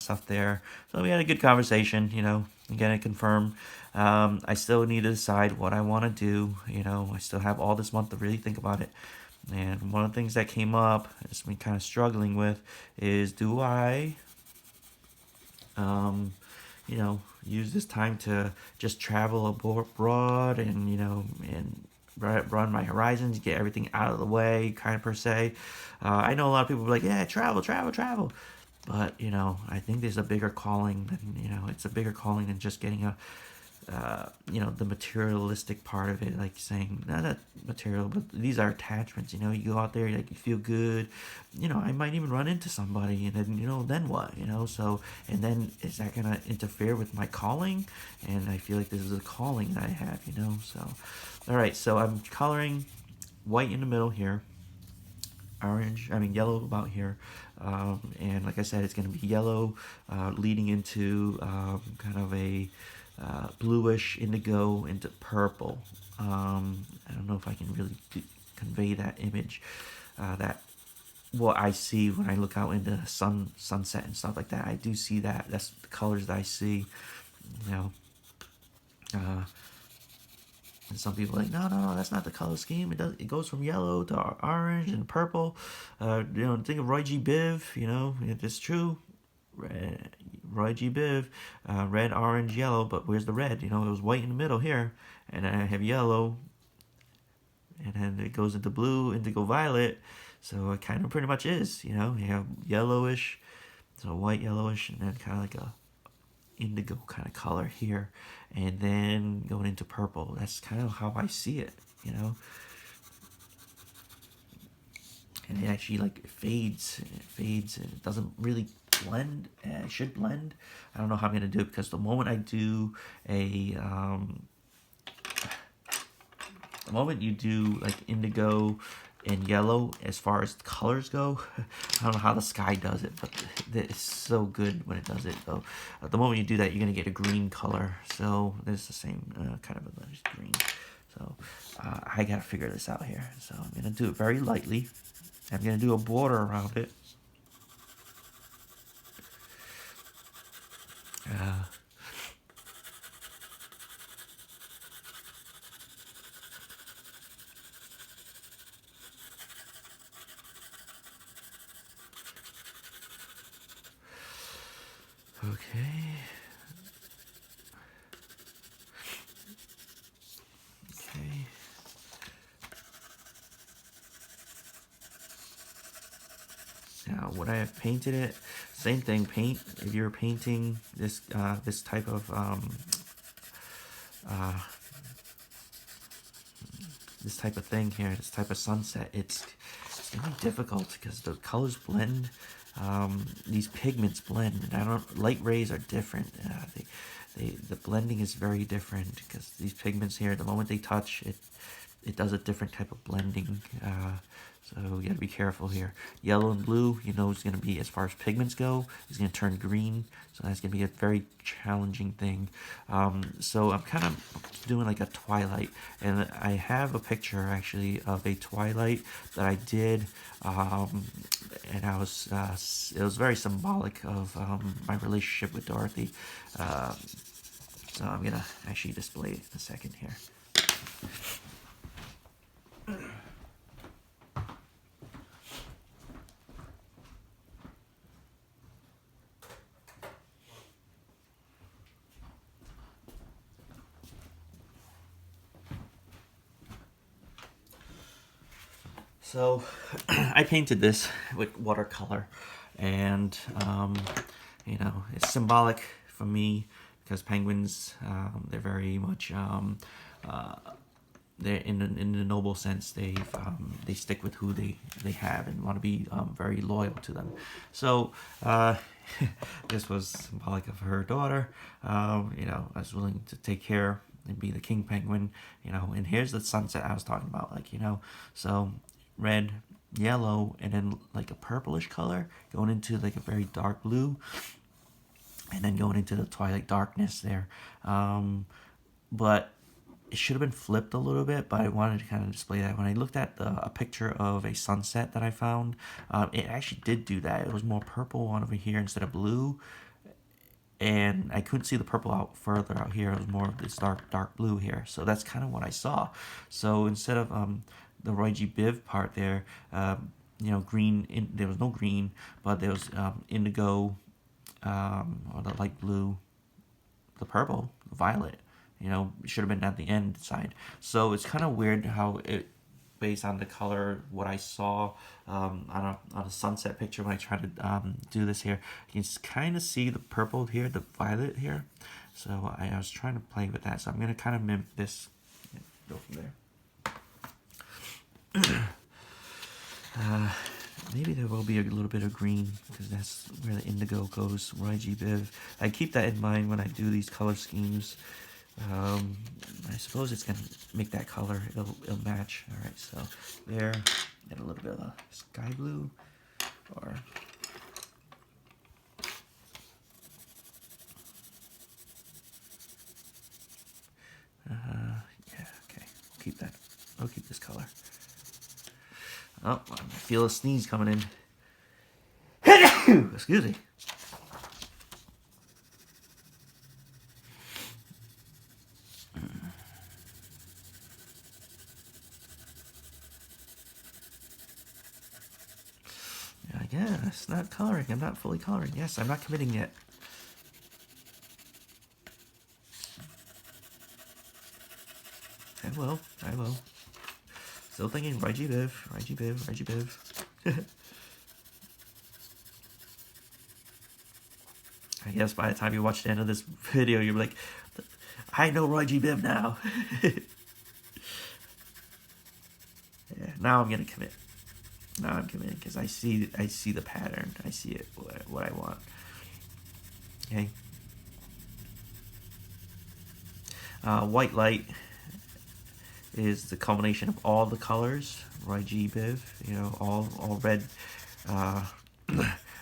stuff there. So we had a good conversation, again, I confirmed. I still need to decide what I want to do. I still have all this month to really think about it. And one of the things that came up, it's been kind of struggling with, is do I, use this time to just travel abroad and, and run my horizons, get everything out of the way, kind of per se. I know a lot of people are like, yeah, travel, travel, travel. But, I think there's a bigger calling than, it's a bigger calling than just getting the materialistic part of it, like saying, not material, but these are attachments, you go out there, like, you feel good, I might even run into somebody, and then, then what, so, and then is that going to interfere with my calling? And I feel like this is a calling that I have, so, all right, so I'm coloring white in the middle here, yellow about here, and like I said, it's going to be yellow leading into kind of a bluish indigo into purple. I don't know if I can really convey that image, that what I see when I look out into sunset and stuff like that. I do see that. That's the colors that I see. And some people are like, no, that's not the color scheme. It goes from yellow to orange and purple. Think of Roy G. Biv. It's true. Roy G. Biv, red, orange, yellow, but where's the red? It was white in the middle here, and then I have yellow, and then it goes into blue, indigo, violet, so it kind of pretty much is, you have yellowish, so white, yellowish, and then kind of like a indigo kind of color here, and then going into purple. That's kind of how I see it, and it actually fades, and it doesn't really blend. It should blend. I don't know how I'm gonna do it, because the moment I do the moment you do like indigo and yellow, as far as colors go, I don't know how the sky does it, but it's so good when it does it. So at the moment you do that, you're gonna get a green color. So there's the same kind of a green. So I gotta figure this out here. So I'm gonna do it very lightly. I'm gonna do a border around it. Okay. Now, would I have painted it? Same thing. Paint. If you're painting this this type of thing here, this type of sunset, it's gonna be difficult because the colors blend. These pigments blend, and light rays are different. The blending is very different because these pigments here, the moment they touch it, it does a different type of blending. So you gotta be careful here. Yellow and blue, it's gonna be, as far as pigments go, it's gonna turn green. So that's gonna be a very challenging thing. So I'm kind of doing like a twilight, and I have a picture actually of a twilight that I did, and I was it was very symbolic of my relationship with Dorothy. So I'm gonna actually display it in a second here. So I painted this with watercolor, and it's symbolic for me because penguins, they're very much they're in the noble sense. They stick with who they have and want to be very loyal to them. So this was symbolic of her daughter. I was willing to take care and be the king penguin. And here's the sunset I was talking about. So red, yellow, and then like a purplish color going into like a very dark blue, and then going into the twilight darkness there. But it should have been flipped a little bit, but I wanted to kind of display that. When I looked at a picture of a sunset that I found, it actually did do that. It was more purple on over here instead of blue, and I couldn't see the purple out further out here. It was more of this dark blue here. So that's kind of what I saw. So instead of the YG Biv part there, you know, green, there was no green, but there was indigo, or the light blue, the purple, the violet. You know, it should have been at the end side. So it's kind of weird how it, based on the color, what I saw on a sunset picture when I tried to do this here, you can kind of see the purple here, the violet here. So I was trying to play with that. So I'm going to kind of mimic this. Go from there. Maybe there will be a little bit of green because that's where the indigo goes. YG Biv. I keep that in mind when I do these color schemes. I suppose it's gonna make that color. It'll match. All right. So there, get a little bit of a sky blue, or yeah. Okay. Keep that. I'll keep this color. Oh, I feel a sneeze coming in. Excuse me. I guess not coloring. I'm not fully coloring. Yes, I'm not committing yet. I will. I will. Still thinking YG Biv, YG Biv, YG Biv. I guess by the time you watch the end of this video, you're like, I know YG Biv now. Yeah, now I'm gonna commit. Now I'm committing because I see the pattern. I see it what I want. Okay. White light is the culmination of all the colors. YG Biv, you know, all red,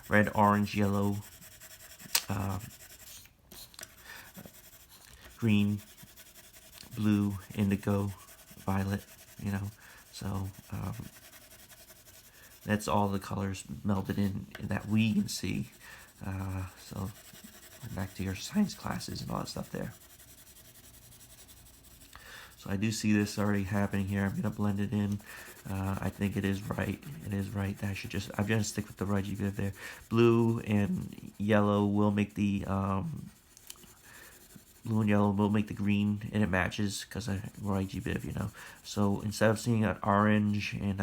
red, orange, yellow, green, blue, indigo, violet. You know, so that's all the colors melded in that we can see. So back to your science classes and all that stuff there. So I do see this already happening here. I'm gonna blend it in. I think it is right. It is right. I'm gonna stick with the YG Biv there. Blue and yellow will make the blue and yellow will make the green, and it matches because I YG Biv, you know. So instead of seeing an orange and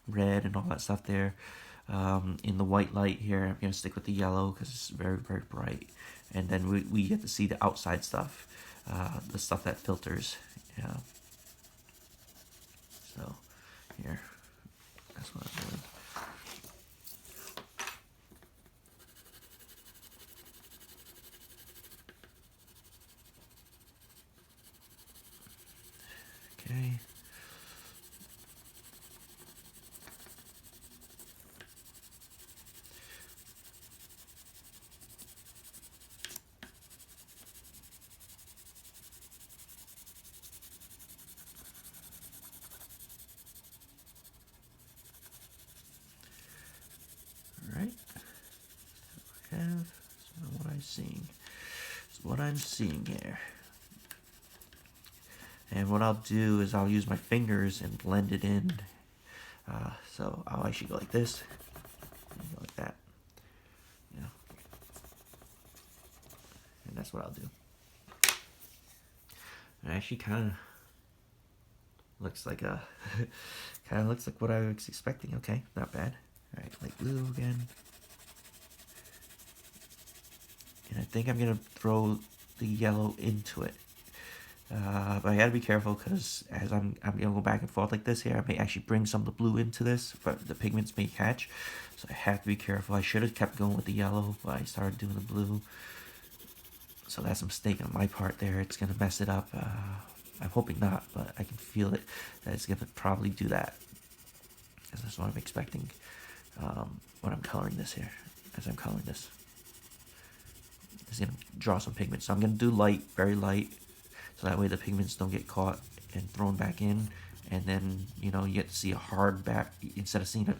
red and all that stuff there, in the white light here, I'm gonna stick with the yellow because it's very, very bright. And then we get to see the outside stuff, the stuff that filters. Yeah. So here, that's what I'm doing. Okay. Right. Have what I'm seeing. It's what I'm seeing here. And what I'll do is I'll use my fingers and blend it in. So I'll actually go like this, and go like that. You know. And that's what I'll do. It actually kind of looks like what I was expecting. Okay, not bad. All right, light blue again. And I think I'm gonna throw the yellow into it. But I gotta be careful because as I'm gonna go back and forth like this here, I may actually bring some of the blue into this, but the pigments may catch. So I have to be careful. I should have kept going with the yellow, but I started doing the blue. So that's a mistake on my part there. It's gonna mess it up. I'm hoping not, but I can feel it that it's gonna probably do that. Because that's what I'm expecting when I'm coloring this here. As I'm coloring this, it's gonna draw some pigment. So I'm gonna do light, very light. So that way the pigments don't get caught and thrown back in. And then, you know, you get to see a hard back, instead of seeing